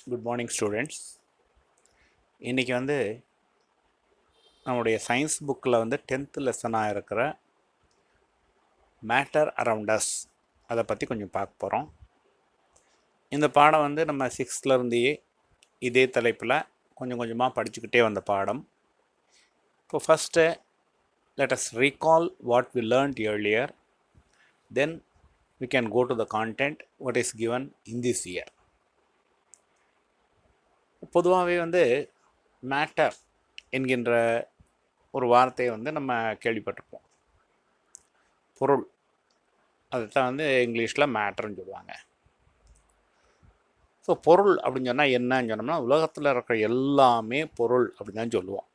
Good morning students. இன்றைக்கி நம்முடைய science புக்கில் 10th லெசனாக இருக்கிற மேட்டர் அரவுண்ட் அஸ் அதை பற்றி கொஞ்சம் பார்க்க போகிறோம். இந்த பாடம் நம்ம 6th இதே தலைப்பில் கொஞ்சம் கொஞ்சமாக படிச்சுக்கிட்டே வந்த பாடம். இப்போ first let us recall what we learned earlier, then we can go to the content what is given in this year. பொதுவாகவே மேட்டர் என்கின்ற ஒரு வார்த்தையை நம்ம கேள்விப்பட்டிருப்போம். பொருள், அதுதான் இங்கிலீஷில் மேட்டர்னு சொல்லுவாங்க. ஸோ பொருள் அப்படின்னு சொன்னால் என்னன்னு சொன்னோம்னா, உலகத்தில் இருக்கிற எல்லாமே பொருள் அப்படின்னு தான் சொல்லுவோம்.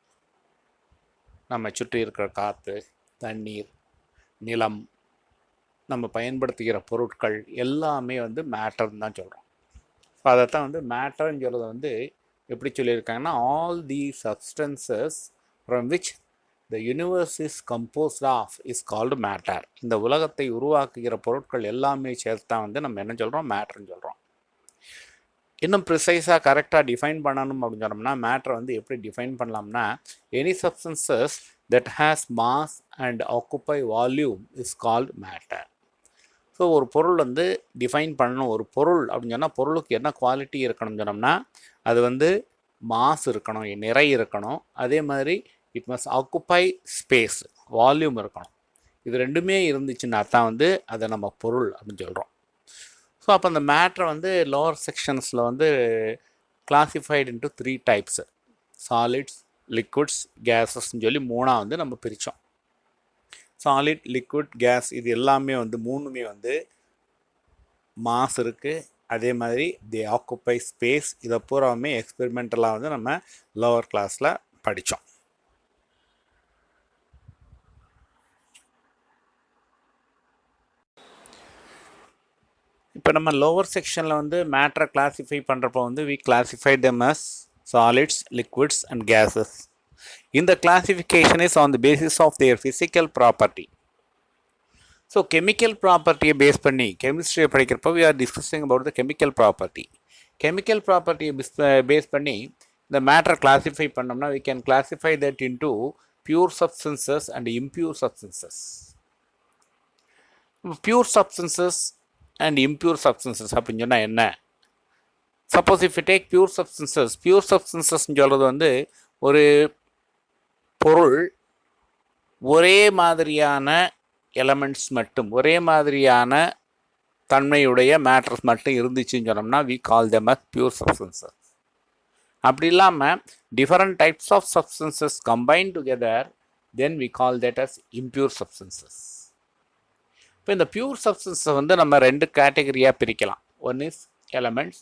நம்ம சுற்றி இருக்கிற காற்று, தண்ணீர், நிலம், நம்ம பயன்படுத்துகிற பொருட்கள் எல்லாமே மேட்டர்னு தான் சொல்கிறோம். ஸோ அதைத்தான் மேட்டர்ன்னு சொல்கிறது எப்படி சொல்லியிருக்காங்கன்னா, all the substances from which the universe is composed of is called matter. இந்த உலகத்தை உருவாக்குகிற பொருட்கள் எல்லாமே சேர்த்தா நம்ம என்ன சொல்கிறோம், மேட்டர்னு சொல்கிறோம். இன்னும் ப்ரிசைஸாக கரெக்டாக டிஃபைன் பண்ணணும் அப்படின்னு சொன்னோம்னா, மேட்டர் எப்படி டிஃபைன் பண்ணலாம்னா, any substances that has mass and occupy volume is called matter. So ஒரு பொருள் டிஃபைன் பண்ணணும். ஒரு பொருள் அப்படின்னு சொன்னால் பொருளுக்கு என்ன குவாலிட்டி இருக்கணும்னு சொன்னோம்னா, அது மாஸ் இருக்கணும், நிறை இருக்கணும், அதே மாதிரி it must occupy space, volume இருக்கணும். இது ரெண்டுமே இருந்துச்சுன்னா தான் அதை நம்ம பொருள் அப்படின்னு சொல்கிறோம். ஸோ அப்போ அந்த மேட்ரை லோவர் செக்ஷன்ஸில் classified into 3 types: solids, liquids, கேஸஸ்ன்னு சொல்லி 3ஆக நம்ம பிரித்தோம். சாலிட், லிக்விட், கேஸ் இது எல்லாமே மூணுமே மாஸ் இருக்குது, அதே மாதிரி தி ஆக்குப்பை ஸ்பேஸ். இதை பூராவுமே எக்ஸ்பெரிமெண்டலாக நம்ம லோவர் கிளாஸில் படித்தோம். இப்போ நம்ம லோவர் செக்ஷனில் மேட்டரை கிளாஸிஃபை பண்ணுறப்போ we classify them as solids, liquids and gases. இந்த classification is on the basis of their physical property. So chemical ப்ராப்பர்ட்டியை பேஸ் பண்ணி கெமிஸ்ட்ரியை படிக்கிறப்போ we are discussing about the chemical property. Chemical ப்ராப்பர்ட்டியை பேஸ் பண்ணி இந்த மேட்டரை கிளாஸிஃபை பண்ணோம்னா we can classify that into pure substances and impure substances. Pure substances and impure substances அப்படின்னு சொன்னால் என்ன? Suppose if you take pure substances சொல்கிறது ஒரு பொருள் ஒரே மாதிரியான எலமெண்ட்ஸ் மட்டும், ஒரே மாதிரியான தன்மையுடைய மேட்டர்ஸ் மட்டும் இருந்துச்சுன்னு சொன்னோம்னா we call them as pure substances. அப்படி இல்லாமல் different types of substances combine together, then we call that as impure substances. இப்போ இந்த பியூர் சப்ஸ்டன்ஸை நம்ம 2 கேட்டகரியாக பிரிக்கலாம். ஒன் இஸ் எலமெண்ட்ஸ்,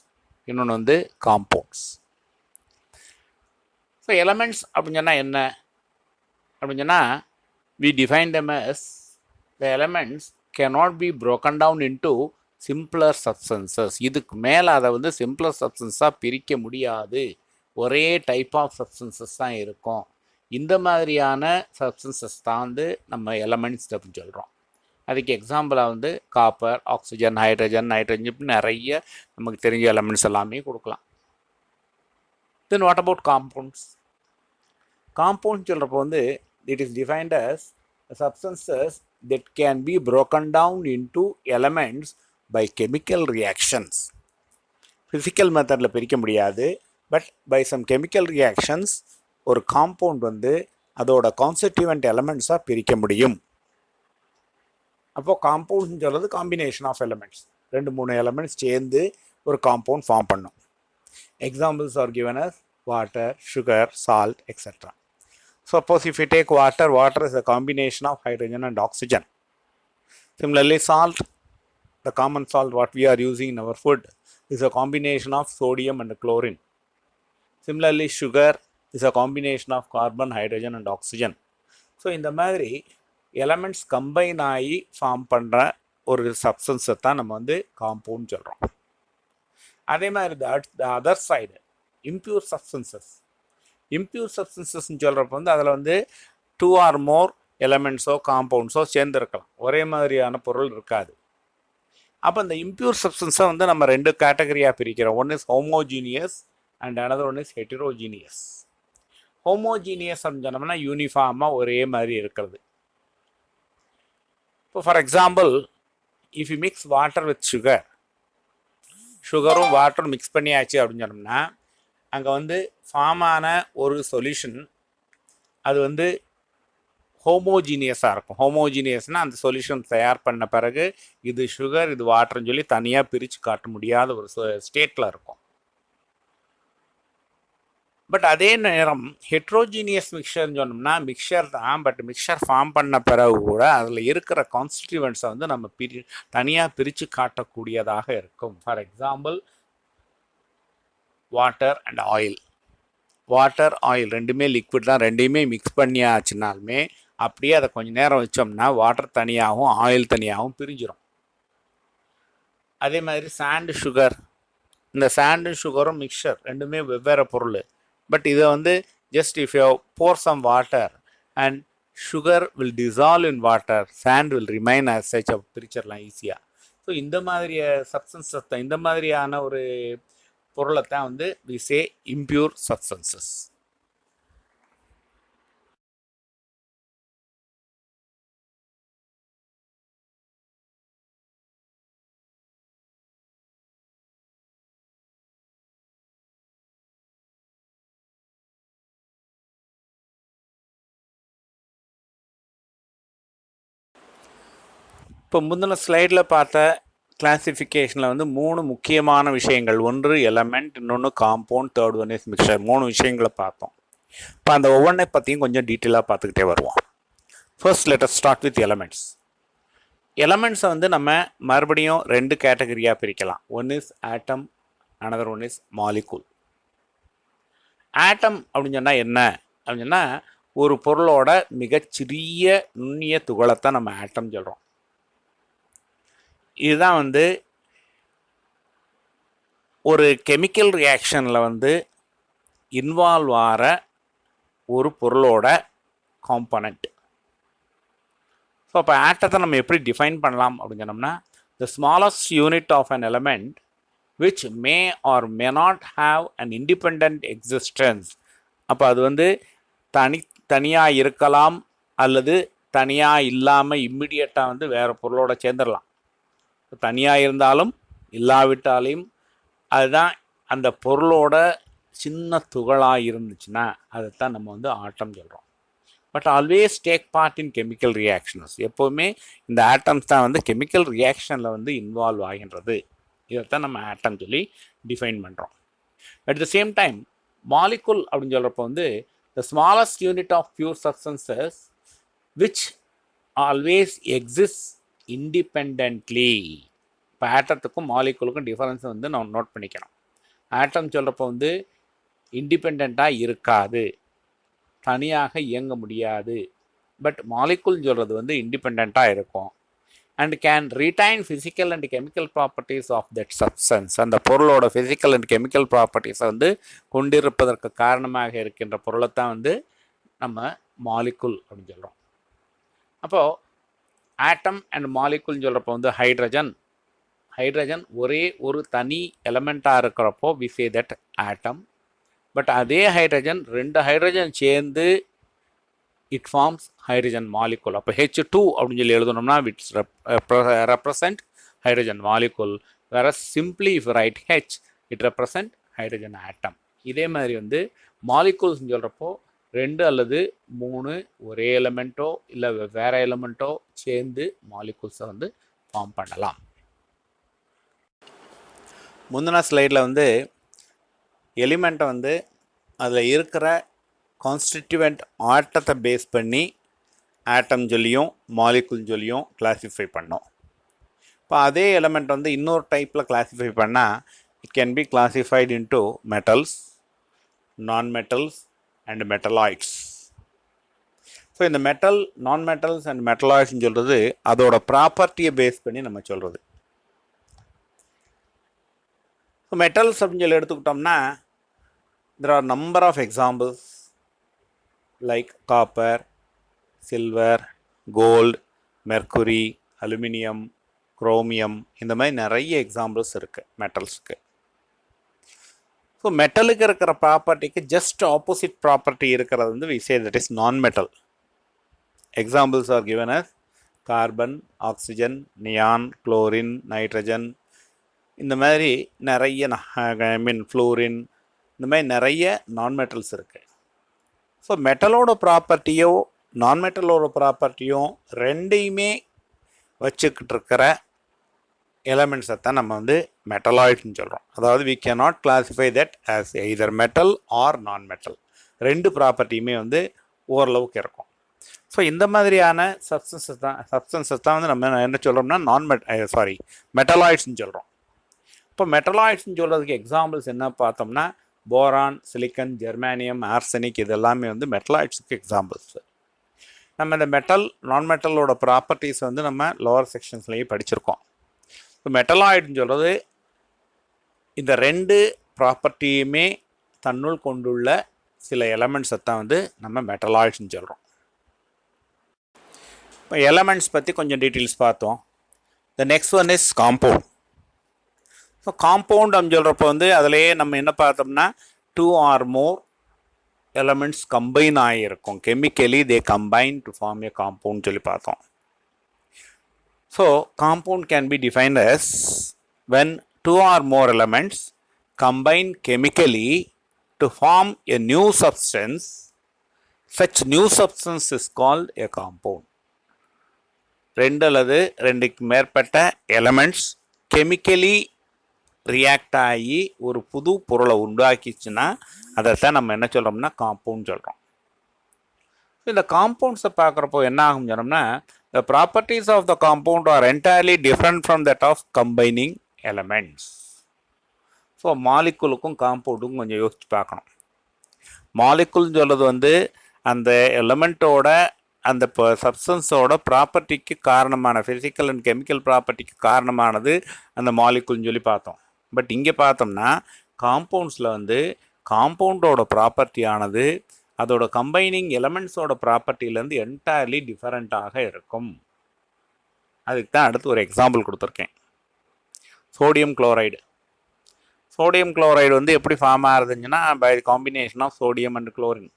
இன்னொன்று காம்பவுண்ட்ஸ். ஸோ எலமெண்ட்ஸ் அப்படின்னு சொன்னால் என்ன அப்படின்னு சொன்னால், we define them as the elements cannot be broken down into simpler substances. இதுக்கு மேலே அதை சிம்பிளர் சப்ஸ்டன்ஸாக பிரிக்க முடியாது, ஒரே டைப் ஆஃப் சப்ஸ்டன்சஸ் தான் இருக்கும். இந்த மாதிரியான சப்ஸ்டன்சஸ் தான் நம்ம எலமெண்ட்ஸ் அப்படின்னு சொல்கிறோம். அதுக்கு எக்ஸாம்பிளாக காப்பர், ஆக்சிஜன், நைட்ரஜன் இப்படி நிறைய நமக்கு தெரிஞ்ச எலமெண்ட்ஸ் எல்லாமே கொடுக்கலாம். Then what about compounds? Compound சொல்கிறப்போ it is defined as substances that can be broken down into elements by chemical reactions. Physical மெத்தடில் பிரிக்க முடியாது, but by some chemical reactions ஒரு காம்பவுண்ட் அதோட கான்ஸ்டிட்யூவன்ட் எலமெண்ட்ஸாக பிரிக்க முடியும். அப்போது காம்பவுண்ட்னு சொல்கிறது காம்பினேஷன் ஆஃப் எலமெண்ட்ஸ், 2-3 எலமெண்ட்ஸ் சேர்ந்து ஒரு காம்பவுண்ட் ஃபார்ம் பண்ணும். Examples R given as water, sugar, salt etcetera. Suppose if you take water is a combination of hydrogen and oxygen. Similarly, salt, the common salt what we are using in our food, is a combination of sodium and chlorine. Similarly, sugar is a combination of carbon, hydrogen and oxygen. So இந்த மாதிரி elements combine ஆகி form பண்ணுற ஒரு சப்ஸ்டன்ஸை தான் நம்ம compound சொல்கிறோம். அதே மாதிரி the other side, impure substances. Impure சப்ஸ்டன்சஸ்ன்னு சொல்கிறப்ப அதில் 2 or more எலமெண்ட்ஸோ காம்பவுண்ட்ஸோ சேர்ந்துருக்கலாம், ஒரே மாதிரியான பொருள் இருக்காது. அப்போ இந்த இம்ப்யூர் சப்ஸ்டன்ஸை வந்து நம்ம ரெண்டு கேட்டகரியாக பிரிக்கிறோம். One is homogeneous and another one is heterogeneous. Homogeneous அப்படின்னு சொன்னோம்னா யூனிஃபார்மாக ஒரே மாதிரி இருக்கிறது. இப்போ for example, if you mix water with சுகரும் வாட்டரும் மிக்ஸ் பண்ணியாச்சு அப்படின்னு சொன்னோம்னா அங்கே வந்து ஃபார்ம் ஆன ஒரு சொல்யூஷன் அது வந்து ஹோமோஜீனியஸாக இருக்கும். ஹோமோஜீனியஸ்னால் அந்த சொல்யூஷன் தயார் பண்ண பிறகு இது சுகர் இது வாட்டர்னு சொல்லி தனியாக பிரித்து காட்ட முடியாத ஒரு ஸ்டேட்டில் இருக்கும். பட் அதே நேரம் ஹெட்ரோஜீனியஸ் மிக்சர்னு சொன்னோம்னா மிக்சர் தான், பட் மிக்சர் ஃபார்ம் பண்ண பிறகு கூட அதில் இருக்கிற கான்ஸ்டிடியூவன்ஸை வந்து நம்ம தனியாக பிரித்து காட்டக்கூடியதாக இருக்கும். For example, water and oil. Water oil ரெண்டுமே லிக்விட் தான், ரெண்டையுமே மிக்ஸ் பண்ணியாச்சுனாலுமே அப்படியே அதை கொஞ்சம் நேரம் வச்சோம்னா வாட்டர் தனியாகவும் ஆயில் தனியாகவும் பிரிஞ்சிடும். அதே மாதிரி சாண்டு சுகர், இந்த சாண்டும் சுகரும் மிக்சர் ரெண்டுமே வெவ்வேறு பொருள். பட் இதை வந்து just if you pour some water and sugar will dissolve in water, sand will remain as such, பிரிச்சிடலாம் ஈஸியாக. ஸோ இந்த மாதிரி சப்ஸ்டன்சஸ் தான், இந்த மாதிரியான ஒரு பொருளை தான் வந்து we say impure substances. இப்போ முந்தின ஸ்லைடில் பார்த்த கிளாசிஃபிகேஷனில் வந்து 3 முக்கியமான விஷயங்கள், ஒன்று எலமெண்ட், இன்னொன்று compound, third one is mixture, 3 விஷயங்களை பார்த்தோம். இப்போ அந்த ஒவ்வொன்றை பற்றியும் கொஞ்சம் டீட்டெயிலாக பார்த்துக்கிட்டே வருவோம். First let us start with elements. எலமெண்ட்ஸை வந்து நம்ம மறுபடியும் 2 கேட்டகரியாக பிரிக்கலாம். One is atom, another one is molecule. Atom அப்படின்னு சொன்னால் என்ன அப்படின்னு சொன்னால் ஒரு பொருளோட மிகச்சிறிய நுண்ணிய துகளைத்தான் நம்ம ஆட்டம் சொல்கிறோம். இதுதான் வந்து ஒரு கெமிக்கல் ரியாக்ஷனில் வந்து இன்வால்வ் ஆகிற ஒரு பொருளோட காம்பனண்ட். ஸோ அப்போ ஆட்டத்தை நம்ம எப்படி டிஃபைன் பண்ணலாம் அப்படின்னு சொன்னோம்னா, the smallest unit of an element which may or may not have an independent existence. அப்போ அது வந்து தனியாக இருக்கலாம் அல்லது தனியாக இல்லாமல் இம்மிடியட்டாக வந்து வேறு பொருளோட சேர்ந்துடலாம். தனியாக இருந்தாலும் இல்லாவிட்டாலையும் அதுதான் அந்த பொருளோட சின்ன துகளாக இருந்துச்சுன்னா அதைத்தான் நம்ம வந்து ஆட்டம் சொல்கிறோம். But always take part in chemical reactions. எப்போவுமே இந்த ஆட்டம்ஸ் தான் வந்து கெமிக்கல் ரியாக்ஷனில் வந்து இன்வால்வ் ஆகின்றது. இதைத்தான் நம்ம ஆட்டம் சொல்லி டிஃபைன் பண்ணுறோம். At the same time molecule அப்படின்னு சொல்கிறப்போ வந்து the smallest unit of pure substances which always exist independently. இப்போ ஆட்டத்துக்கும் மாலிகுலுக்கும் டிஃபரன்ஸ் வந்து நம்ம நோட் பண்ணிக்கணும். ஆட்டம் சொல்கிறப்போ வந்து இண்டிபெண்ட்டாக இருக்காது, தனியாக இயங்க முடியாது. பட் மாலிகுல் சொல்கிறது வந்து இண்டிபெண்ட்டாக இருக்கும் and can retain physical and chemical properties of that substance. அந்த பொருளோட ஃபிசிக்கல் அண்ட் கெமிக்கல் ப்ராப்பர்ட்டிஸை வந்து கொண்டிருப்பதற்கு காரணமாக இருக்கின்ற பொருளைத்தான் வந்து நம்ம மாலிகுல் அப்படின்னு சொல்கிறோம். அப்போது ஆட்டம் அண்ட் மாலிகுல்னு சொல்கிறப்போ வந்து ஹைட்ரஜன் ஒரே ஒரு தனி எலமெண்ட்டாக இருக்கிறப்போ we say that atom. But அதே ஹைட்ரஜன் 2 ஹைட்ரஜன் சேர்ந்து இட் ஃபார்ம்ஸ் ஹைட்ரஜன் மாலிகுல். அப்போ H2 அப்படின்னு சொல்லி எழுதணும்னா இட்ஸ் ரெப்ரசன்ட் ஹைட்ரஜன் மாலிகுல். வேற simply if write H it represent hydrogen atom. இதே மாதிரி வந்து மாலிகுல்ஸ்னு சொல்கிறப்போ 2 அல்லது 3 ஒரே எலமெண்ட்டோ இல்லை வேறு எலமெண்ட்டோ சேர்ந்து மாலிகுல்ஸை வந்து ஃபார்ம் பண்ணலாம். முந்தின ஸ்லைடில் வந்து எலிமெண்ட்டை வந்து அதில் இருக்கிற கான்ஸ்டிடியூவன்ட் ஆட்டத்தை பேஸ் பண்ணி ஆட்டம் சொல்லியும் மாலிகுல் சொல்லியும் கிளாஸிஃபை பண்ணோம். இப்போ அதே எலிமெண்ட் வந்து இன்னொரு டைப்பில் கிளாஸிஃபை பண்ணால் it can be classified into metals, நான் மெட்டல்ஸ் அண்ட் மெட்டலாய்ட்ஸ். ஸோ இந்த மெட்டல், நான் மெட்டல்ஸ் அண்ட் மெட்டலாய்ட்ஸ்ன்னு சொல்கிறது அதோட ப்ராப்பர்ட்டியை பேஸ் பண்ணி நம்ம சொல்கிறது. ஸோ மெட்டல்ஸ் அப்படின்னு சொல்லி எடுத்துக்கிட்டோம்னா there are number of examples like copper, silver, gold, mercury, aluminum, chromium, இந்த மாதிரி நிறைய எக்ஸாம்பிள்ஸ் இருக்குது மெட்டல்ஸுக்கு. ஸோ மெட்டலுக்கு இருக்கிற ப்ராப்பர்ட்டிக்கு ஜஸ்ட் ஆப்போசிட் ப்ராப்பர்ட்டி இருக்கிறது வந்து we say that is non-metal. Examples are given as carbon, oxygen, neon, chlorine, nitrogen, இந்த மாதிரி நிறைய ஃப்ளூரின், இந்த மாதிரி நிறைய நான்மெட்டல்ஸ் இருக்குது. ஸோ மெட்டலோட ப்ராப்பர்ட்டியோ நான்மெட்டலோட ப்ராப்பர்ட்டியும் ரெண்டையுமே வச்சுக்கிட்டு இருக்கிற எலமெண்ட்ஸை தான் நம்ம வந்து மெட்டலாய்ட்ஸ்னு சொல்கிறோம். அதாவது we cannot classify that as either metal or non-metal. ரெண்டு ப்ராப்பர்ட்டியுமே வந்து ஓரளவுக்கு இருக்கும். ஸோ இந்த மாதிரியான சப்ஸ்டன்சஸ் தான் வந்து நம்ம என்ன சொல்கிறோம்னா மெட்டலாய்ட்ஸ்னு சொல்கிறோம். இப்போ மெட்டலாய்ட்ஸ்னு சொல்கிறதுக்கு எக்ஸாம்பிள்ஸ் என்ன பார்த்தோம்னா போரான், சிலிக்கன், ஜெர்மானியம், ஆர்சனிக், இது எல்லாமே வந்து மெட்டலாய்ட்ஸுக்கு எக்ஸாம்பிள்ஸ். நம்ம இந்த மெட்டல் நான்மெட்டலோட ப்ராப்பர்ட்டிஸ் வந்து நம்ம லோவர் செக்ஷன்ஸ்லேயே படிச்சிருக்கோம். இப்போ மெட்டலாய்டுன்னு சொல்கிறது இந்த ரெண்டு ப்ராப்பர்ட்டியுமே தன்னுள் கொண்டுள்ள சில எலமெண்ட்ஸை தான் வந்து நம்ம மெட்டலாய்ட்ஸ்னு சொல்கிறோம். இப்போ எலமெண்ட்ஸ் பற்றி கொஞ்சம் டீட்டெயில்ஸ் பார்த்தோம். The next one is compound. So compound அப்படின்னு சொல்கிறப்போ வந்து அதிலேயே நம்ம என்ன பார்த்தோம்னா 2 or more எலமெண்ட்ஸ் கம்பைன் ஆகியிருக்கும். Chemically they combine to form a compound சொல்லி பார்த்தோம். So compound can be defined as when 2 or more elements combine chemically to form a new substance. Such new substance is called a compound. ரெண்டு அல்லது ரெண்டுக்கு மேற்பட்ட elements chemically react ஆகி ஒரு புது பொருளை உண்டாக்கிச்சுன்னா அதைத்தான் நம்ம என்ன சொல்கிறோம்னா காம்பவுண்ட் சொல்கிறோம். இந்த காம்பவுண்ட்ஸை பார்க்குறப்போ என்ன ஆகும் சொன்னோம்னா the properties of the compound are entirely different from that of combining elements. So மாலிகுலுக்கும் காம்பவுண்டுக்கும் கொஞ்சம் யோசிச்சு பார்க்கணும். மாலிகுல்னு சொல்கிறது வந்து அந்த எலமெண்ட்டோட அந்த சப்ஸ்டன்ஸோட ப்ராப்பர்ட்டிக்கு காரணமான ஃபிசிக்கல் அண்ட் கெமிக்கல் ப்ராப்பர்ட்டிக்கு காரணமானது அந்த மாலிகுல்னு சொல்லி பார்த்தோம். பட் இங்கே பார்த்தோம்னா காம்பவுண்ட்ஸில் வந்து காம்பவுண்டோட ப்ராப்பர்ட்டியானது அதோட கம்பைனிங் எலமெண்ட்ஸோட ப்ராப்பர்ட்டிலேருந்து என்டையர்லி டிஃபரெண்ட்டாக இருக்கும். அதுக்கு தான் அடுத்து ஒரு எக்ஸாம்பிள் கொடுத்துருக்கேன். Sodium chloride. சோடியம் குளோரைடு வந்து எப்படி ஃபார்ம் ஆகுதுங்கன்னா by combination of sodium and chlorine.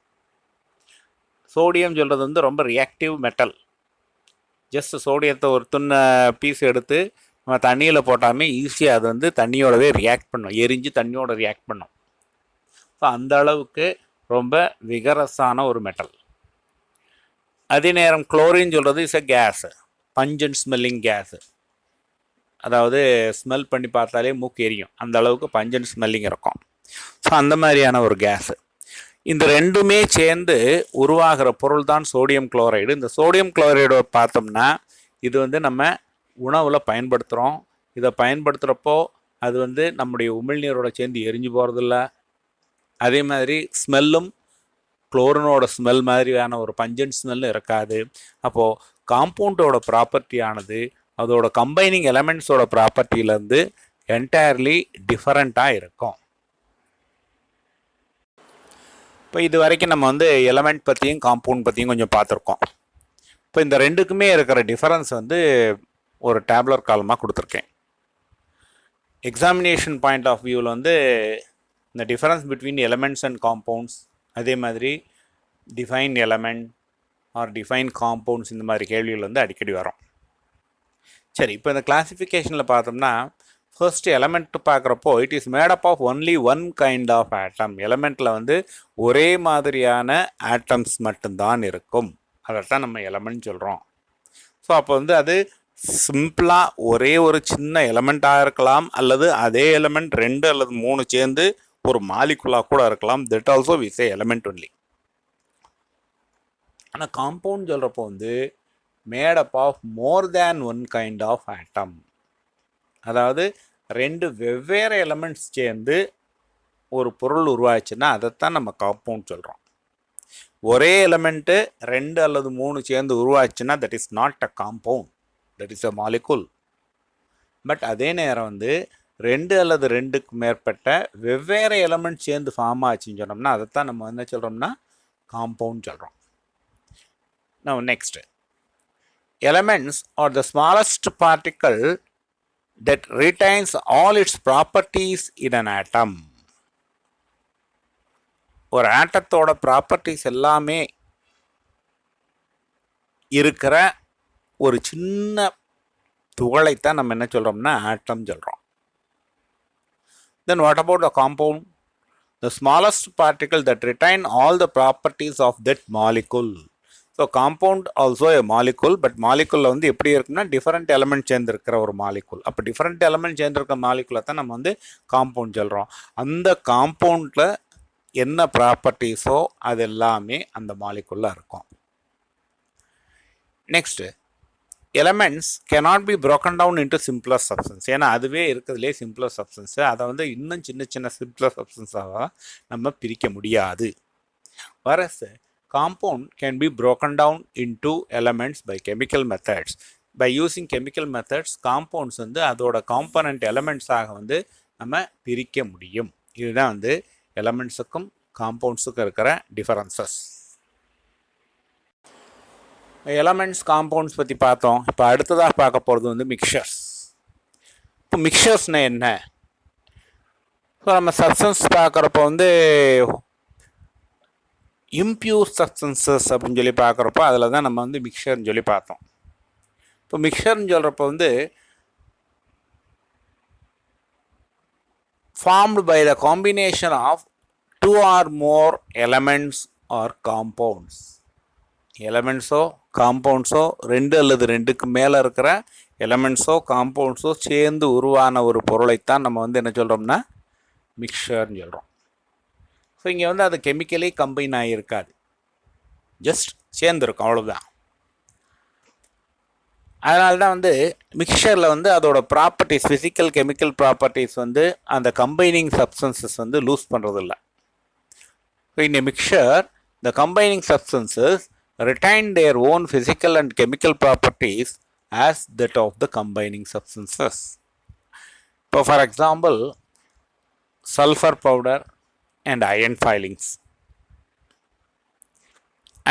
Sodium சொல்கிறது வந்து ரொம்ப ரியாக்டிவ் மெட்டல். ஜஸ்ட் சோடியத்தை ஒரு துண்ண பீஸ் எடுத்து நம்ம தண்ணியில் போட்டாமே ஈஸியாக அது வந்து தண்ணியோடவே ரியாக்ட் பண்ணும், எரிஞ்சு தண்ணியோட ரியாக்ட் பண்ணும். ஸோ அந்த அளவுக்கு ரொம்ப விகரஸான ஒரு மெட்டல். அதே நேரம் குளோரின் சொல்கிறது is a gas, pungent smelling gas. அதாவது ஸ்மெல் பண்ணி பார்த்தாலே மூக்கு எரியும், அந்த அளவுக்கு பஞ்சன்ட் ஸ்மெல்லிங் இருக்கும். ஸோ அந்த மாதிரியான ஒரு கேஸு. இந்த ரெண்டுமே சேர்ந்து உருவாகிற பொருள் தான் சோடியம் குளோரைடு. இந்த சோடியம் குளோரைடு பார்த்தோம்னா இது வந்து நம்ம உணவில் பயன்படுத்துகிறோம். இதை பயன்படுத்துகிறப்போ அது வந்து நம்முடைய உமிழ்நீரோட சேர்ந்து எரிஞ்சு போகிறதில்ல. அதே மாதிரி ஸ்மெல்லும் குளோரினோட ஸ்மெல் மாதிரியான ஒரு பஞ்சன்ட் ஸ்மெல்லும் இருக்காது. அப்போது காம்பவுண்டோட ப்ராப்பர்ட்டியானது அதோட கம்பைனிங் எலமெண்ட்ஸோட ப்ராப்பர்ட்டியிலேருந்து என்டையர்லி டிஃபரெண்ட்டாக இருக்கும். இப்போ இது வரைக்கும் நம்ம வந்து எலமெண்ட் பற்றியும் காம்பவுண்ட் பற்றியும் கொஞ்சம் பார்த்துருக்கோம். இப்போ இந்த ரெண்டுக்குமே இருக்கிற டிஃபரன்ஸ் வந்து ஒரு டேப்லர் காலமாக கொடுத்துருக்கேன். எக்ஸாமினேஷன் பாயிண்ட் ஆஃப் வியூவில் வந்து இந்த difference between elements and compounds, அதே மாதிரி define element or define compounds, இந்த மாதிரி கேள்விகள் வந்து அடிக்கடி வரும். சரி, இப்போ இந்த கிளாசிஃபிகேஷனில் பார்த்தோம்னா ஃபர்ஸ்ட் எலமெண்ட் பார்க்குறப்போ it is made up of only one kind of atom. எலமெண்ட்டில் வந்து ஒரே மாதிரியான ஆட்டம்ஸ் மட்டும்தான் இருக்கும். அதைத்தான் நம்ம எலமெண்ட் சொல்கிறோம். ஸோ அப்போ வந்து அது சிம்பிளாக ஒரே ஒரு சின்ன எலமெண்ட்டாக இருக்கலாம், அல்லது அதே எலமெண்ட் 2 அல்லது 3 சேர்ந்து ஒரு மாலிகுலாக கூட இருக்கலாம். That also we say element only. ஆனால் காம்பவுண்ட் சொல்கிறப்போ வந்து made up of more than one kind of atom. அதாவது 2 வெவ்வேறு எலமெண்ட்ஸ் சேர்ந்து ஒரு பொருள் உருவாச்சுன்னா அதைத்தான் நம்ம காம்பவுண்ட் சொல்கிறோம். ஒரே எலமெண்ட்டு 2 அல்லது 3 சேர்ந்து உருவாச்சுன்னா that is not a compound, that is a molecule. But அதே நேரம் வந்து 2 அல்லது 2க்கு மேற்பட்ட வெவ்வேறு எலமெண்ட் சேர்ந்து ஃபார்ம் ஆச்சுன்னு சொன்னோம்னா அதைத்தான் நம்ம என்ன சொல்கிறோம்னா காம்பவுண்ட் சொல்கிறோம். Now next, elements are the smallest particle that retains all its properties in an atom. ஒரு ஆட்டத்தோட ப்ராப்பர்ட்டிஸ் எல்லாமே இருக்கிற ஒரு சின்ன துகளைத்தான் நம்ம என்ன சொல்கிறோம்னா ஆட்டம் சொல்கிறோம். Then what about the compound? The smallest particle that retain all the properties of that molecule. So compound also a molecule, but molecule வந்து எப்படி இருக்குன்னா டிஃபரெண்ட் எலமெண்ட் சேர்ந்துருக்கிற ஒரு மாலிகுல். அப்போ டிஃபரெண்ட் எலமெண்ட் சேர்ந்துருக்க மாலிகுலை தான் நம்ம வந்து காம்பவுண்ட் சொல்கிறோம். அந்த காம்பவுண்டில் என்ன ப்ராப்பர்ட்டிஸோ அது எல்லாமே அந்த மாலிகுலில் இருக்கும். Next, elements cannot be broken down into simpler substance. ஏன்னா அதுவே இருக்கிறதுலே சிம்பிளர் சப்ஸ்டன்ஸு. அதை வந்து இன்னும் சின்ன சின்ன சிம்பிளர் சப்ஸ்டன்ஸாக நம்ம பிரிக்க முடியாது. whereas compound can be broken down into elements by chemical methods. by using chemical methods compounds வந்து அதோட காம்பனண்ட் எலமெண்ட்ஸாக வந்து நம்ம பிரிக்க முடியும். இதுதான் வந்து எலமெண்ட்ஸுக்கும் காம்பவுண்ட்ஸுக்கும் இருக்கிற டிஃபரன்சஸ். எலமெண்ட்ஸ் காம்பவுண்ட்ஸ் பற்றி பார்த்தோம். இப்போ அடுத்ததாக பார்க்க போகிறது வந்து மிக்சர்ஸ். இப்போ மிக்சர்ஸ்னால் என்ன? ஸோ நம்ம சப்ஸ்டன்ஸ் பார்க்குறப்போ வந்து இம்பியூர் சப்ஸ்டன்சஸ் அப்படின்னு சொல்லி பார்க்குறப்போ அதில் தான் நம்ம வந்து மிக்சர்னு சொல்லி பார்த்தோம். இப்போ மிக்சர்னு சொல்கிறப்போ வந்து formed by the combination of two or more elements or compounds. எலமெண்ட்ஸோ காம்பவுண்ட்ஸோ ரெண்டு அல்லது ரெண்டுக்கு மேலே இருக்கிற எலமெண்ட்ஸோ காம்பவுண்ட்ஸோ சேர்ந்து உருவான ஒரு பொருளைத்தான் நம்ம வந்து என்ன சொல்கிறோம்னா மிக்சர்னு சொல்கிறோம். ஸோ இங்கே வந்து அது கெமிக்கலி கம்பைன் ஆகியிருக்காது, ஜஸ்ட் சேர்ந்துருக்கும், அவ்வளோதான். அதனால தான் வந்து மிக்சரில் வந்து அதோட ப்ராப்பர்ட்டிஸ், ஃபிசிக்கல் கெமிக்கல் ப்ராப்பர்ட்டிஸ் வந்து அந்த கம்பைனிங் சப்ஸ்டன்சஸ் வந்து லூஸ் பண்ணுறதில்ல. So in a mixture the combining substances retain their own physical and chemical properties as that of the combining substances. So for example, sulfur powder and iron filings.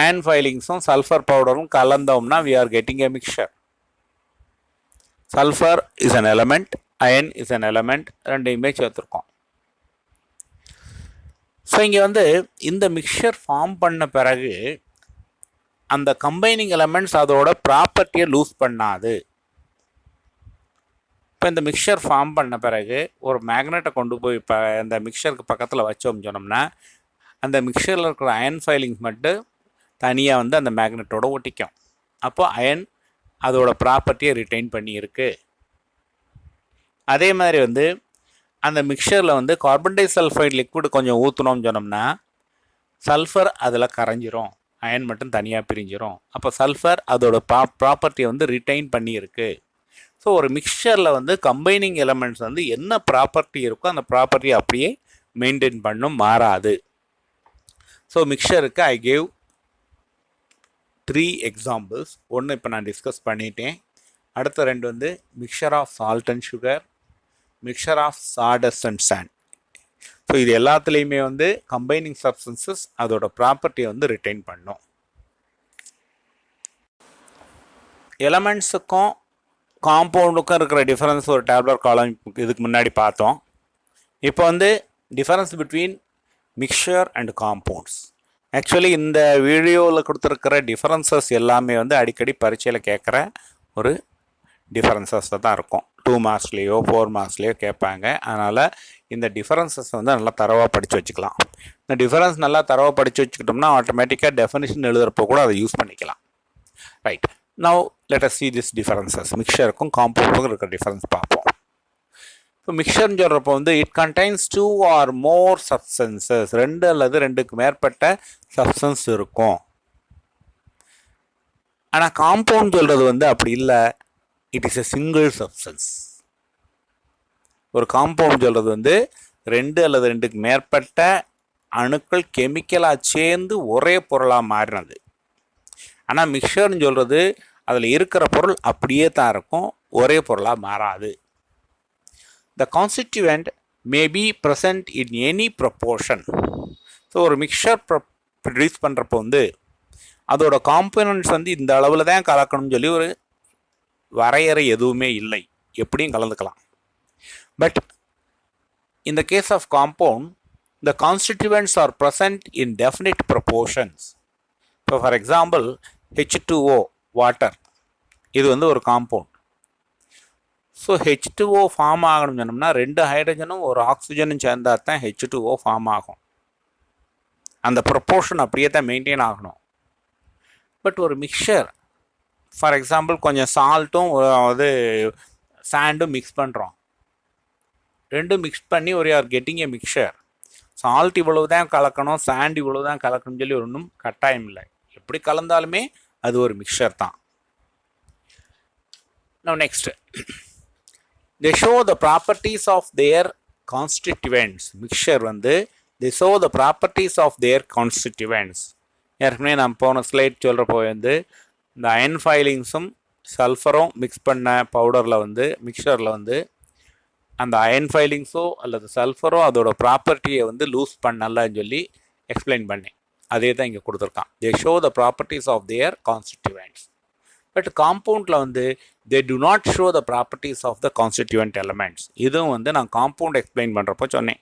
Iron filings and sulfur powder kalandamna we are getting a mixture. Sulfur is an element, iron is an element, ரெண்டையுமே சேர்த்துருக்கோம். So இங்கே வந்து இந்த mixer form பண்ண பிறகு அந்த combining elements அதோட ப்ராப்பர்ட்டியை லூஸ் பண்ணாது. இப்போ இந்த மிக்சர் ஃபார்ம் பண்ண பிறகு ஒரு மேக்னெட்டை கொண்டு போய் இப்போ அந்த மிக்சருக்கு பக்கத்தில் வச்சோம்னு சொன்னோம்னா அந்த மிக்சரில் இருக்கிற அயன் ஃபைலிங்ஸ் மட்டும் தனியாக வந்து அந்த மேக்னெட்டோட ஒட்டிக்கும். அப்போது அயன் அதோட ப்ராப்பர்ட்டியை ரிட்டைன் பண்ணியிருக்கு. அதே மாதிரி வந்து அந்த மிக்சரில் வந்து கார்பன் டை சல்ஃபைடு லிக்விட் கொஞ்சம் ஊற்றணும்னு சொன்னோம்னா சல்ஃபர் அதில் கரைஞ்சிரும், அயன் மட்டும் தனியாக பிரிஞ்சிரும். அப்போ சல்ஃபர் அதோட ப்ராப்பர்ட்டியை வந்து ரிட்டைன் பண்ணியிருக்கு. ஸோ ஒரு மிக்சரில் வந்து கம்பைனிங் எலமெண்ட்ஸ் வந்து என்ன ப்ராப்பர்ட்டி இருக்கோ அந்த ப்ராப்பர்ட்டியை அப்படியே மெயின்டைன் பண்ணும், மாறாது. ஸோ மிக்சருக்கு ஐ கேவ் 3 எக்ஸாம்பிள்ஸ். ஒன்று இப்போ நான் டிஸ்கஸ் பண்ணிட்டேன். அடுத்த 2 வந்து mixture of salt and sugar, mixture of sawdust and sand. So இது எல்லாத்துலேயுமே வந்து கம்பைனிங் சப்ஸ்டன்சஸ் அதோட ப்ராப்பர்ட்டியை வந்து ரிட்டைன் பண்ணும். எலமெண்ட்ஸுக்கும் காம்பவுண்டுக்கும் இருக்கிற டிஃபரன்ஸ் ஒரு டேப்லர் காலம் இதுக்கு முன்னாடி பார்த்தோம். இப்போ வந்து difference between mixer and compounds. Actually இந்த வீடியோவில் கொடுத்துருக்கிற டிஃபரன்சஸ் எல்லாமே வந்து அடிக்கடி பரீட்சையில் கேட்குற ஒரு டிஃபரன்சஸாக தான் இருக்கும். 2 மார்க்ஸ்லேயோ 4 மார்க்ஸ்லேயோ கேட்பாங்க. அதனால் இந்த டிஃபரன்சஸ் வந்து நல்லா தரவாக படித்து வச்சுக்கலாம். இந்த டிஃபரன்ஸ் நல்லா தரவாக படித்து வச்சுக்கிட்டோம்னா ஆட்டோமேட்டிக்காக டெஃபினிஷன் எழுதுகிறப்போ கூட அதை யூஸ் பண்ணிக்கலாம். Right, now let us see this differences. மிக்சருக்கும் காம்பவுண்டுக்கும் இருக்கிற டிஃபரன்ஸ் பார்ப்போம். இப்போ மிக்சர்னு சொல்கிறப்போ வந்து it contains 2 or more substances. 2 அல்லது 2க்கு மேற்பட்ட சப்ஸ்டன்ஸ் இருக்கும். ஆனால் காம்பவுண்ட் சொல்கிறது வந்து அப்படி இல்லை, it is a single substance. ஒரு காம்பவுண்ட் சொல்கிறது வந்து 2 அல்லது 2க்கு மேற்பட்ட அணுக்கள் கெமிக்கலாக சேர்ந்து ஒரே பொருளாக மாறினது. ஆனால் மிக்சர்னு சொல்கிறது அதில் இருக்கிற பொருள் அப்படியே தான் இருக்கும், ஒரே பொருளாக மாறாது. The constituent may be present in any proportion. So ஒரு மிக்சர் ப்ரொடியூஸ் பண்ணுறப்போ வந்து அதோட காம்போனன்ட்ஸ் வந்து இந்த அளவில் தான் கலக்கணும்னு சொல்லி ஒரு வரையறை எதுவுமே இல்லை. எப்படியும் கலந்துக்கலாம். But in the case of compound, the constituents are present in definite proportions. So for example, H2O, water, இது வந்து ஒரு காம்பவுண்ட். ஸோ H2O ஃபார்ம் ஆகணும்னு சொன்னோம்னா 2 ஹைட்ரஜனும் ஒரு ஆக்சிஜனும் சேர்ந்தா தான் H2O ஃபார்ம் ஆகும். அந்த ப்ரொப்போர்ஷன் அப்படியே தான் மெயின்டைன் ஆகணும். பட் ஒரு மிக்சர், ஃபார் எக்ஸாம்பிள் கொஞ்சம் சால்ட்டும் அது சாண்டும் மிக்ஸ் பண்ணுறோம். ரெண்டும் மிக்ஸ் பண்ணி ஒரு or getting a mixture. Salt இவ்வளவு தான் கலக்கணும், சாண்ட் இவ்வளவு தான் கலக்கணும்னு சொல்லி ஒன்றும் கட்டாயம் இல்லை. எப்படி கலந்தாலுமே அது ஒரு மிக்சர் தான். Now next, they show the properties of their constituents. Mixture வந்து they show the properties of their constituents. ஏற்கனவே நான் போன ஸ்லைட் சொல்கிறப்போ வந்து இந்த அயன் ஃபைலிங்ஸும் சல்ஃபரும் மிக்ஸ் பண்ண பவுடரில் வந்து மிக்சரில் வந்து அந்த அயன் ஃபைலிங்ஸோ அல்லது சல்ஃபரோ அதோட ப்ராப்பர்ட்டியை வந்து லூஸ் பண்ணலன்னு சொல்லி எக்ஸ்பிளைன் பண்ணேன். அதே தான் இங்கே கொடுத்துருக்கான். They show the properties of their constituents. But காம்பவுண்டில் வந்து they do not show the properties of the constituent elements. இதுவும் வந்து நான் காம்பவுண்ட் எக்ஸ்பிளைன் பண்ணுறப்போ சொன்னேன்.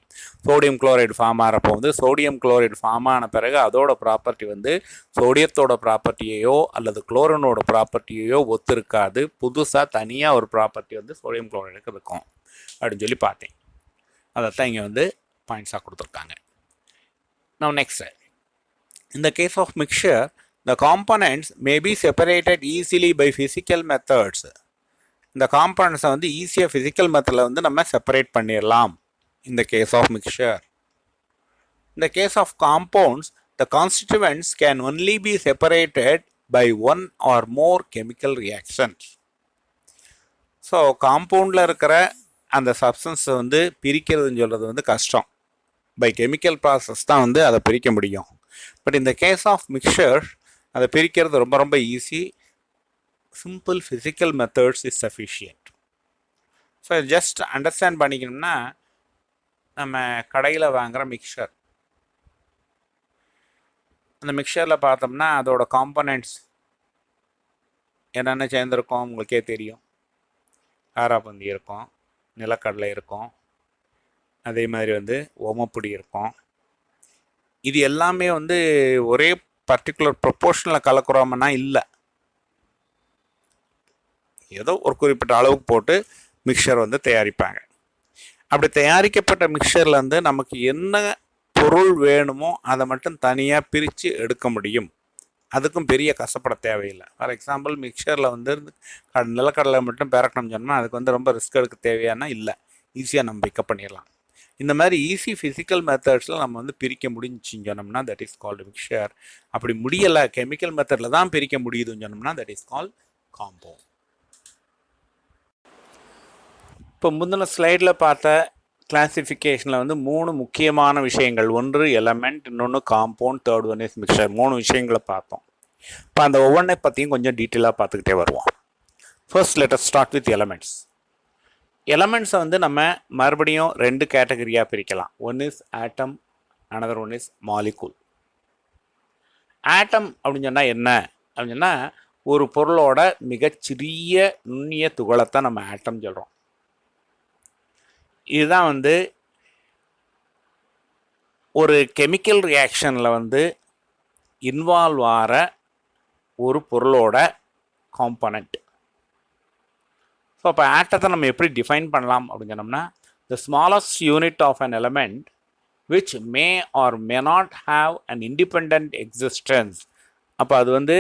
சோடியம் குளோரைடு ஃபார்ம் ஆகிறப்போ வந்து சோடியம் குளோரைடு ஃபார்ம் ஆன பிறகு அதோட ப்ராப்பர்ட்டி வந்து சோடியத்தோட ப்ராப்பர்ட்டியையோ அல்லது குளோரினோட ப்ராப்பர்ட்டியையோ ஒத்துருக்காது. புதுசாக தனியாக ஒரு ப்ராப்பர்ட்டி வந்து சோடியம் குளோரைடுக்கு இருக்கும் அப்படின்னு சொல்லி பார்த்தேன். அதைத்தான் இங்கே வந்து பாயிண்ட்ஸாக கொடுத்துருக்காங்க. Now next, in the case of mixture, the components may be separated easily by physical methods. இந்த காம்பனண்ட்ஸை வந்து ஈஸியாக ஃபிசிக்கல் மெத்தடில் வந்து நம்ம செப்பரேட் பண்ணிடலாம். In the case of mixture, in the case of compounds, the constituents can only be separated by one or more chemical reactions. So காம்பவுண்டில் இருக்கிற அந்த சப்ஸ்டன்ஸை வந்து பிரிக்கிறதுன்னு சொல்கிறது வந்து கஷ்டம். பை கெமிக்கல் ப்ராசஸ் தான் வந்து அதை பிரிக்க முடியும். பட் இந்த கேஸ் ஆஃப் மிக்சர் அதை பிரிக்கிறது ரொம்ப ரொம்ப easy. Simple physical methods is sufficient. So just understand பண்ணிக்கணும்னா, நம்ம கடையில் வாங்குகிற மிக்சர், அந்த மிக்சரில் பார்த்தோம்னா அதோட காம்பனண்ட்ஸ் என்னென்ன சேர்ந்துருக்கோம் உங்களுக்கே தெரியும். காராப்பந்தி இருக்கும், நிலக்கடலை இருக்கும், அதே மாதிரி வந்து ஓமப்பொடி இருக்கும். இது எல்லாமே வந்து ஒரே பர்டிகுலர் ப்ரொப்போர்ஷனில் கலக்குறோம்னா இல்லை, ஏதோ ஒரு குறிப்பிட்ட அளவுக்கு போட்டு மிக்சர் வந்து தயாரிப்பாங்க. அப்படி தயாரிக்கப்பட்ட மிக்சரில் வந்து நமக்கு என்ன பொருள் வேணுமோ அதை மட்டும் தனியாக பிரித்து எடுக்க முடியும். அதுக்கும் பெரிய கஷ்டப்பட தேவையில்லை. ஃபார் எக்ஸாம்பிள் மிக்சரில் வந்து நிலக்கடலை மட்டும் பிறக்கணும்னு சொன்னால் அதுக்கு வந்து ரொம்ப ரிஸ்க் எடுக்க தேவையானா இல்லை, ஈஸியாக நம்ம பிக்கப் பண்ணிடலாம். இந்த மாதிரி ஈஸி ஃபிசிக்கல் மெத்தட்ஸில் நம்ம வந்து பிரிக்க முடிஞ்சுன்னு சொன்னோம்னா தட் இஸ் கால்டு மிக்சர். அப்படி முடியலை, கெமிக்கல் மெத்தடில் தான் பிரிக்க முடியுதுன்னு சொன்னோம்னா தட் இஸ் கால்ட் காம்பவுண்ட். இப்போ முந்தின ஸ்லைடில் பார்த்த கிளாசிஃபிகேஷனில் வந்து 3 முக்கியமான விஷயங்கள், ஒன்று எலமெண்ட், இன்னொன்று compound, third one is mixture, 3 விஷயங்களை பார்த்தோம். இப்போ அந்த ஒவ்வொன்றை பற்றியும் கொஞ்சம் டீட்டெயிலாக பார்த்துக்கிட்டே வருவோம். First let us start with elements. எலமெண்ட்ஸை வந்து நம்ம மறுபடியும் 2 கேட்டகரியாக பிரிக்கலாம். One is atom, another one is molecule. Atom அப்படின்னு சொன்னால் என்ன அப்படின்னு சொன்னால், ஒரு பொருளோட மிகச்சிறிய நுண்ணிய துகளைத்தான் நம்ம ஆட்டம் சொல்கிறோம். இதுதான் வந்து ஒரு கெமிக்கல் ரியாக்ஷனில் வந்து இன்வால்வ் ஆகிற ஒரு பொருளோட காம்பனண்ட். ஸோ அப்போ ஆட்டத்தை நம்ம எப்படி டிஃபைன் பண்ணலாம் அப்படின்னு சொன்னோம்னா, the smallest unit of an element which may or may not have an independent existence. அப்போ அது வந்து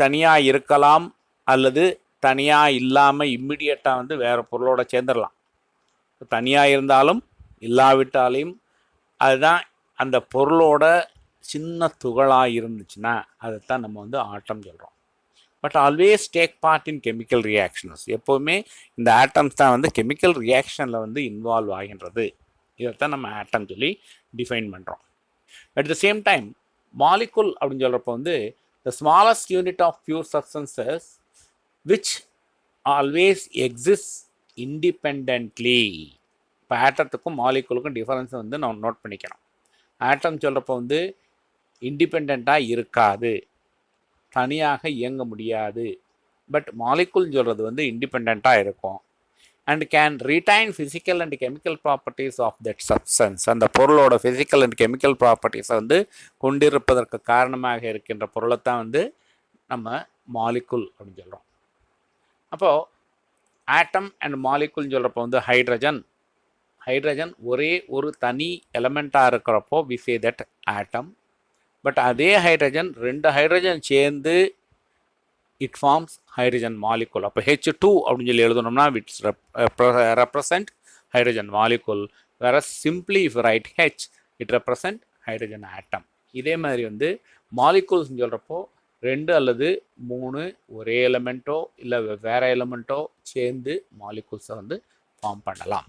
தனியாக இருக்கலாம் அல்லது தனியாக இல்லாமல் இம்மிடியட்டாக வந்து வேறு பொருளோட சேர்ந்துடலாம். தனியாக இருந்தாலும் இல்லாவிட்டாலையும் அதுதான் அந்த பொருளோட சின்ன துகளாக இருந்துச்சுன்னா அதைத்தான் நம்ம வந்து ஆட்டம் சொல்கிறோம். But always take part in chemical reactions. எப்போவுமே இந்த ஆட்டம்ஸ் தான் வந்து கெமிக்கல் ரியாக்ஷனில் வந்து இன்வால்வ் ஆகின்றது. இதைத்தான் நம்ம ஆட்டம் சொல்லி டிஃபைன் பண்ணுறோம். At the same time molecule அப்படின்னு சொல்கிறப்போ வந்து the smallest unit of pure substances which always exist independently. இப்போ ஆட்டத்துக்கும் மாலிகுலுக்கும் டிஃபரன்ஸ் வந்து நம்ம நோட் பண்ணிக்கிறோம். ஆட்டம் சொல்கிறப்போ வந்து இண்டிபெண்ட்டாக இருக்காது, தனியாக இயங்க முடியாது. பட் மாலிகுல் சொல்கிறது வந்து இண்டிபெண்ட்டாக இருக்கும். And can retain physical and chemical properties of that substance. அந்த பொருளோட ஃபிசிக்கல் அண்ட் கெமிக்கல் ப்ராப்பர்ட்டிஸை வந்து கொண்டிருப்பதற்கு காரணமாக இருக்கின்ற பொருளைத்தான் வந்து நம்ம மாலிகுல் அப்படின்னு சொல்கிறோம். அப்போது ஆட்டம் அண்ட் மாலிகுல்னு சொல்கிறப்போ வந்து ஹைட்ரஜன் ஒரே ஒரு தனி எலமெண்ட்டாக இருக்கிறப்போ we say that atom. But அதே ஹைட்ரஜன் 2 ஹைட்ரஜன் சேர்ந்து இட் ஃபார்ம்ஸ் ஹைட்ரஜன் மாலிகுல். அப்போ H2 அப்படின்னு சொல்லி எழுதணும்னா இட்ஸ் ரெப்ரசன்ட் ஹைட்ரஜன் மாலிகுல். வேற simply if write H it represent hydrogen atom. இதே மாதிரி வந்து மாலிகுல்ஸ்னு சொல்கிறப்போ 2 அல்லது 3 ஒரே எலமெண்ட்டோ இல்லை வேறு எலமெண்ட்டோ சேர்ந்து மாலிகுல்ஸை வந்து ஃபார்ம் பண்ணலாம்.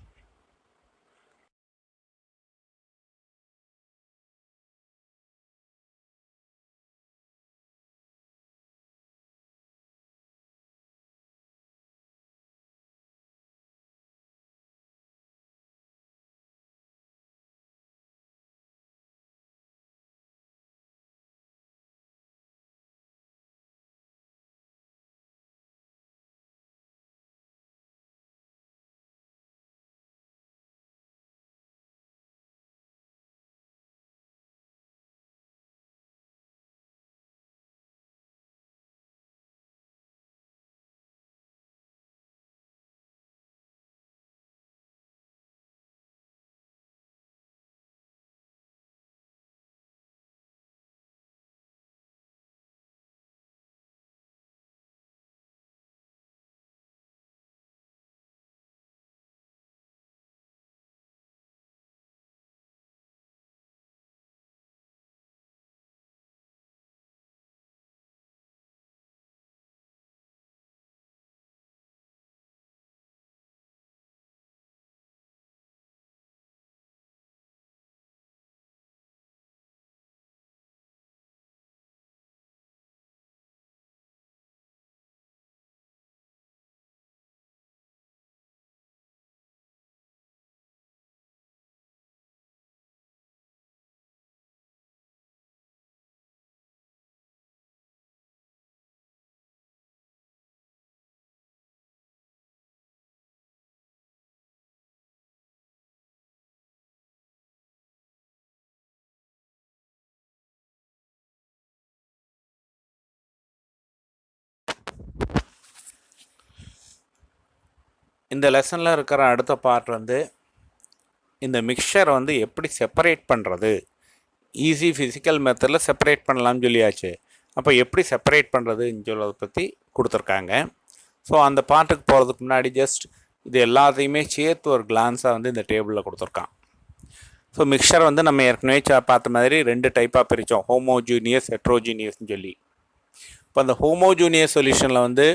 இந்த லெசனில் இருக்கிற அடுத்த பார்ட் வந்து இந்த மிக்சரை வந்து எப்படி செப்பரேட் பண்ணுறது. ஈஸி ஃபிசிக்கல் மெத்தடில் செப்பரேட் பண்ணலாம்னு சொல்லியாச்சு. அப்போ எப்படி செப்பரேட் பண்ணுறதுன்னு சொல்கிறத பற்றி கொடுத்துருக்காங்க. ஸோ அந்த பார்ட்டுக்கு போகிறதுக்கு முன்னாடி ஜஸ்ட் இது எல்லாத்தையுமே சேர்த்து ஒரு கிளான்ஸாக வந்து இந்த டேபிளில் கொடுத்துருக்கான். ஸோ மிக்சர் வந்து நம்ம ஏற்கனவே பார்த்த மாதிரி 2 டைப்பாக பிரித்தோம், ஹோமோஜூனியஸ் ஹெட்ரோஜீனியஸ்ன்னு சொல்லி. இப்போ அந்த ஹோமோஜூனியஸ் சொல்யூஷனில் வந்து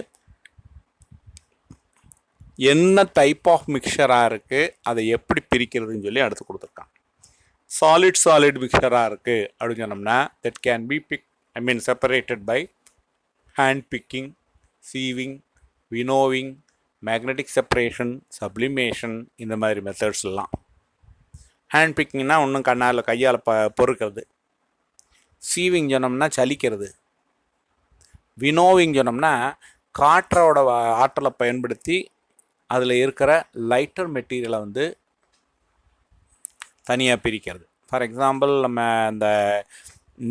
என்ன டைப் ஆஃப் மிக்சராக இருக்குது, அதை எப்படி பிரிக்கிறதுன்னு சொல்லி அடுத்து கொடுத்துருக்கான். சாலிட் மிக்சராக இருக்குது அப்படின்னு சொன்னோம்னா that can be separated by hand picking, sieving, winnowing, magnetic separation, sublimation, இந்த மாதிரி மெத்தட்ஸ்லாம். ஹேண்ட் பிக்கிங்னா ஒன்றும் கையால் பொறுக்கிறது. சீவிங் சொன்னோம்னா சலிக்கிறது. வினோவிங் சொன்னோம்னா காற்றோட ஆற்றலை பயன்படுத்தி அதில் இருக்கிற லைட்டர் மெட்டீரியலை வந்து தனியாக பிரிக்கிறது. ஃபார் எக்ஸாம்பிள் நம்ம அந்த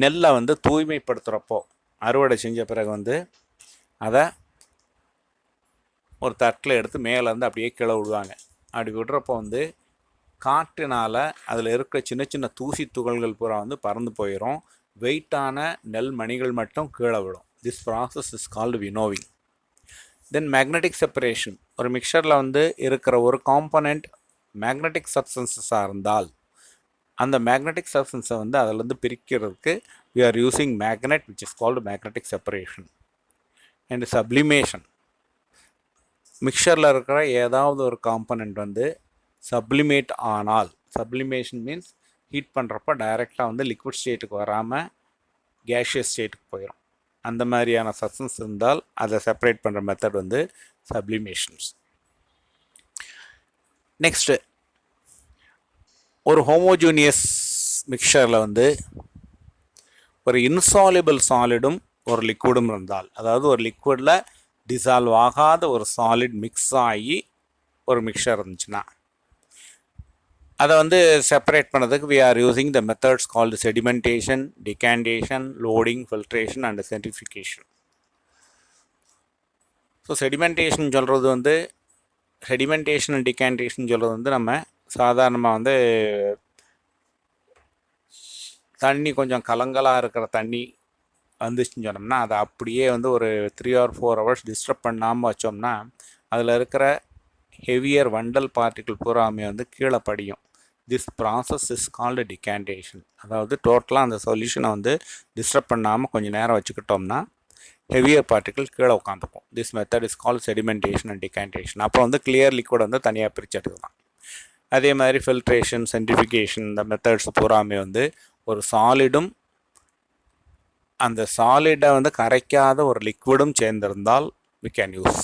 நெல்லை வந்து தூய்மைப்படுத்துகிறப்போ அறுவடை செஞ்ச பிறகு வந்து அதை ஒரு தட்டில் எடுத்து மேலேருந்து அப்படியே கீழே விடுவாங்க. அப்படி விடுறப்போ வந்து காற்றினால் அதில் இருக்கிற சின்ன சின்ன தூசி துகள்கள் பூரா வந்து பறந்து போயிடும். வெயிட்டான நெல் மணிகள் மட்டும் கீழே விடும். This process is called winnowing. Then magnetic separation. ஒரு மிக்சரில் வந்து இருக்கிற ஒரு காம்பனண்ட் மேக்னெட்டிக் சப்ஸ்டன்சஸாக இருந்தால் அந்த மேக்னெட்டிக் சப்ஸ்டன்ஸை வந்து அதிலேருந்து பிரிக்கிறதுக்கு we are using magnet, which is called magnetic separation. And sublimation. மிக்சரில் இருக்கிற ஏதாவது ஒரு காம்பனண்ட் வந்து சப்ளிமேட் ஆனால், சப்ளிமேஷன் மீன்ஸ் ஹீட் பண்ணுறப்ப டைரெக்டாக வந்து லிக்விட் ஸ்டேட்டுக்கு வராமல் கேஷியஸ் ஸ்டேட்டுக்கு போயிடும். அந்த மாதிரியான சப்ஸ்டன்ஸ் இருந்தால் அதை செப்பரேட் பண்ணுற மெத்தட் வந்து சப்ளிமேஷன்ஸ். நெக்ஸ்ட்டு, ஒரு ஹோமோஜூனியஸ் மிக்சரில் வந்து ஒரு இன்சாலிபிள் சாலிடும் ஒரு லிக்விடும் இருந்தால், அதாவது ஒரு லிக்விடில் டிசால்வ் ஆகாத ஒரு சாலிட் மிக்ஸ் ஆகி ஒரு மிக்சர் இருந்துச்சுன்னா அதை வந்து செப்பரேட் பண்ணுறதுக்கு we are using the methods called sedimentation, decantation, loading, filtration and centrifugation. So sedimentation சொல்கிறது வந்து செடிமெண்டேஷன் அண்ட் டிகான்டேஷன் சொல்கிறது வந்து நம்ம சாதாரணமாக வந்து தண்ணி கொஞ்சம் கலங்கலாக இருக்கிற தண்ணி வந்துச்சுன்னு சொன்னோம்னா அதை அப்படியே வந்து ஒரு 3 or 4 hours டிஸ்டர்ப் பண்ணாமல் வச்சோம்னா அதில் இருக்கிற ஹெவியர் வண்டல் பார்ட்டிகிள் பூராமே வந்து கீழே படியும். This process is called decantation. அதாவது டோட்டலாக அந்த சொல்யூஷனை வந்து டிஸ்டர்ப் பண்ணாமல் கொஞ்சம் நேரம் வச்சுக்கிட்டோம்னா ஹெவியர் பார்ட்டிகிள் கீழே உட்காந்துக்கும். This method is called sedimentation and decantation. அப்புறம் வந்து கிளியர் லிக்விட் வந்து தனியாக பிரித்து எடுக்கலாம். அதே மாதிரி ஃபில்ட்ரேஷன், சென்ட்ரிஃபிகேஷன் இந்த மெத்தட்ஸ் பூராமே வந்து ஒரு சாலிடும் அந்த சாலிடை வந்து கரைக்காத ஒரு லிக்விடும் சேர்ந்திருந்தால் we can use.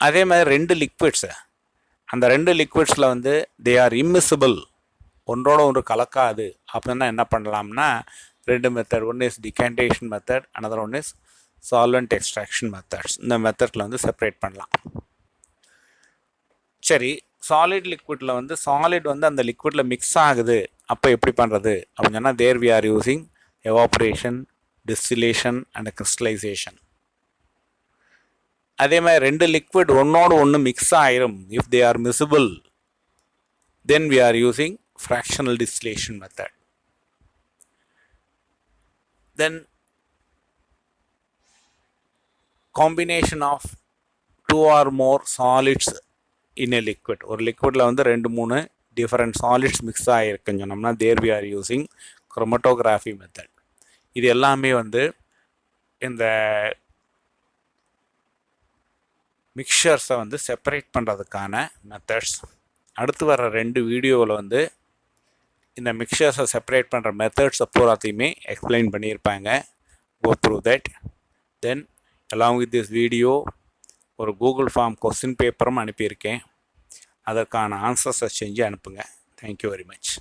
அதே மாதிரி 2 லிக்விட்ஸு, அந்த 2 லிக்விட்ஸில் வந்து தே ஆர் இம்மிசிபிள், ஒன்றோட ஒன்று கலக்காது அப்படின்னா என்ன பண்ணலாம்னா 2 மெத்தட். ஒன்று is decantation method, another one is solvent extraction methods. இந்த மெத்தடில் வந்து செப்பரேட் பண்ணலாம். சரி, சாலிட் லிக்விடில் வந்து சாலிட் வந்து அந்த லிக்விடில் மிக்ஸ் ஆகுது, அப்போ எப்படி பண்ணுறது அப்படின்னு சொன்னால் there we are using evaporation, distillation and crystallisation. அதே மாதிரி 2 லிக்விட் ஒன்னோடு ஒன்று மிக்ஸ் ஆயிரும், if they are miscible then we are using fractional distillation method. Then combination of 2 or more solids in a liquid. ஒரு லிக்விடில் வந்து 2-3 டிஃப்ரெண்ட் சாலிட்ஸ் மிக்ஸ் ஆகிருக்குன்னு சொன்னோம்னா there we are using chromatography method. இது எல்லாமே வந்து இந்த மிக்சர்ஸை வந்து செப்பரேட் பண்ணுறதுக்கான மெத்தட்ஸ். அடுத்து வர 2 வீடியோவில் வந்து இந்த மிக்சர்ஸை செப்பரேட் பண்ணுற மெத்தட்ஸை பூராத்தையுமே எக்ஸ்பிளைன் பண்ணியிருப்பாங்க. Go through that. Then along with this video ஒரு கூகுள் ஃபார்ம் கொஸ்டின் பேப்பரும் அனுப்பியிருக்கேன். அதற்கான ஆன்சர்ஸை செஞ்சு அனுப்புங்க. Thank you very much.